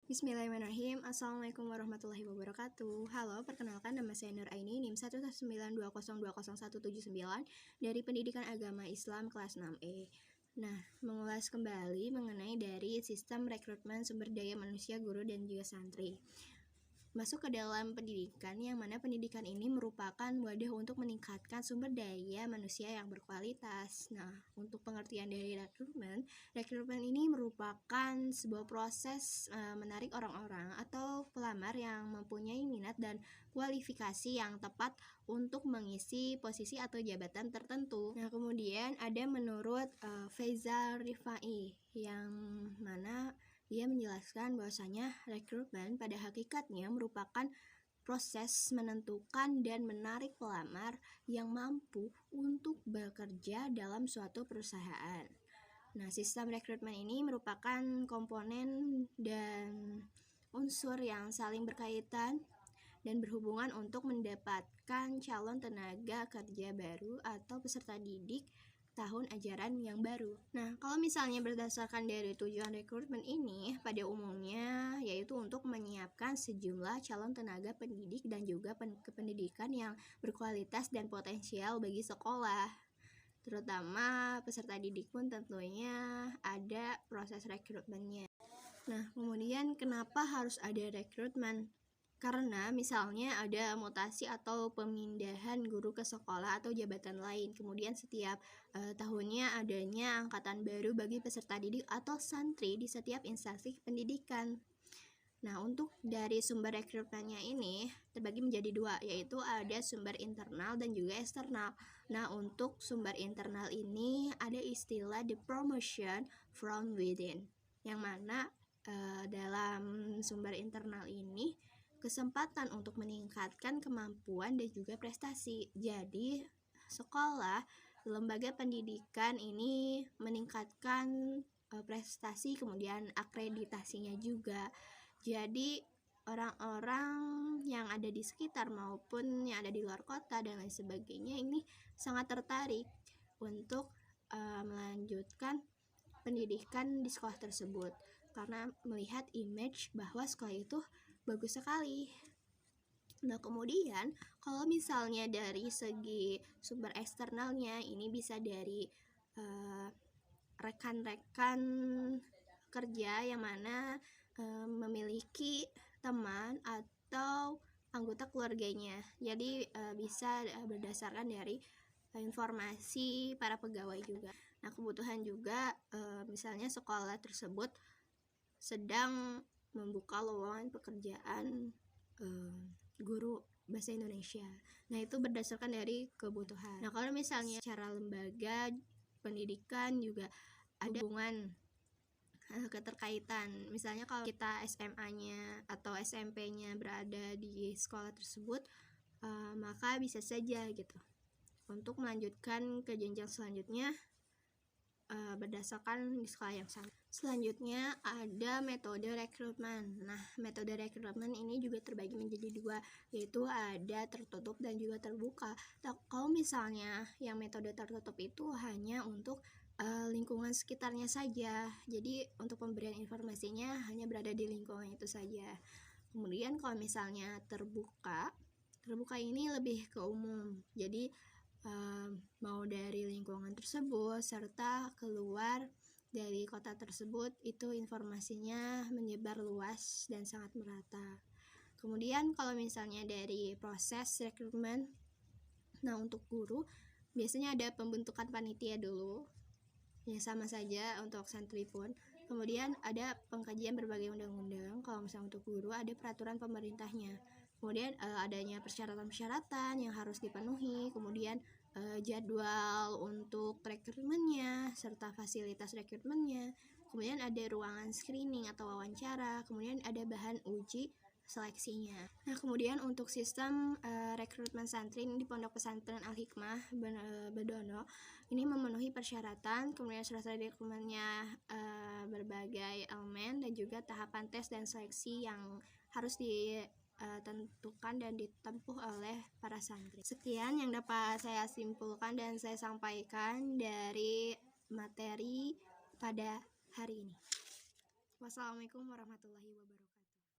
Bismillahirrahmanirrahim. Assalamualaikum warahmatullahi wabarakatuh. Halo, perkenalkan nama saya Nur Aini, NIM 192020179 dari Pendidikan Agama Islam kelas 6E. Nah, mengulas kembali mengenai dari sistem rekrutmen sumber daya manusia guru dan juga santri. Masuk ke dalam pendidikan, yang mana pendidikan ini merupakan wadah untuk meningkatkan sumber daya manusia yang berkualitas. Nah, untuk pengertian dari rekrutmen ini merupakan sebuah proses menarik orang-orang atau pelamar yang mempunyai minat dan kualifikasi yang tepat untuk mengisi posisi atau jabatan tertentu. Nah, kemudian ada menurut Faizal Rifai, yang mana dia menjelaskan bahwasanya rekrutmen pada hakikatnya merupakan proses menentukan dan menarik pelamar yang mampu untuk bekerja dalam suatu perusahaan. Nah, sistem rekrutmen ini merupakan komponen dan unsur yang saling berkaitan dan berhubungan untuk mendapatkan calon tenaga kerja baru atau peserta didik tahun ajaran yang baru. Nah, kalau misalnya berdasarkan dari tujuan rekrutmen ini, pada umumnya yaitu untuk menyiapkan sejumlah calon tenaga pendidik dan juga kependidikan yang berkualitas dan potensial bagi sekolah. Terutama peserta didik pun tentunya ada proses rekrutmennya. Nah, kemudian kenapa harus ada rekrutmen? Karena misalnya ada mutasi atau pemindahan guru ke sekolah atau jabatan lain. Kemudian setiap tahunnya adanya angkatan baru bagi peserta didik atau santri di setiap instansi pendidikan. Nah, untuk dari sumber rekrutmennya ini terbagi menjadi dua, yaitu ada sumber internal dan juga eksternal. Nah, untuk sumber internal ini ada istilah the promotion from within, yang mana dalam sumber internal ini kesempatan untuk meningkatkan kemampuan dan juga prestasi. Jadi, sekolah, lembaga pendidikan ini meningkatkan prestasi, kemudian akreditasinya juga. Jadi, orang-orang yang ada di sekitar maupun yang ada di luar kota dan lain sebagainya ini sangat tertarik untuk melanjutkan pendidikan di sekolah tersebut karena melihat image bahwa sekolah itu bagus sekali. Nah, kemudian kalau misalnya dari segi sumber eksternalnya ini bisa dari rekan-rekan kerja yang mana memiliki teman atau anggota keluarganya. Jadi bisa berdasarkan dari informasi para pegawai juga. Nah, kebutuhan juga misalnya sekolah tersebut sedang membuka lowongan pekerjaan guru bahasa Indonesia. Nah, itu berdasarkan dari kebutuhan. Nah, kalau misalnya secara lembaga pendidikan juga ada hubungan keterkaitan. Misalnya kalau kita SMA-nya atau SMP-nya berada di sekolah tersebut, maka bisa saja gitu untuk melanjutkan ke jenjang selanjutnya berdasarkan di sekolah yang sama. Selanjutnya ada metode rekrutmen. Nah, metode rekrutmen ini juga terbagi menjadi dua, yaitu ada tertutup dan juga terbuka. Nah, kalau misalnya yang metode tertutup itu hanya untuk lingkungan sekitarnya saja. Jadi untuk pemberian informasinya hanya berada di lingkungan itu saja. Kemudian kalau misalnya terbuka ini lebih ke umum. Jadi mau dari lingkungan tersebut serta keluar dari kota tersebut, itu informasinya menyebar luas dan sangat merata. Kemudian kalau misalnya dari proses rekrutmen, nah untuk guru biasanya ada pembentukan panitia dulu, ya sama saja untuk santri pun. Kemudian ada pengkajian berbagai undang-undang. Kalau misalnya untuk guru ada peraturan pemerintahnya. Kemudian adanya persyaratan-persyaratan yang harus dipenuhi, kemudian jadwal untuk rekrutmennya serta fasilitas rekrutmennya. Kemudian ada ruangan screening atau wawancara, kemudian ada bahan uji seleksinya. Nah, kemudian untuk sistem rekrutmen santri di Pondok Pesantren Al-Hikmah Bedono ini memenuhi persyaratan, kemudian syarat rekrutmennya berbagai elemen dan juga tahapan tes dan seleksi yang harus ditentukan dan ditempuh oleh para santri. Sekian yang dapat saya simpulkan dan saya sampaikan dari materi pada hari ini. Wassalamualaikum warahmatullahi wabarakatuh.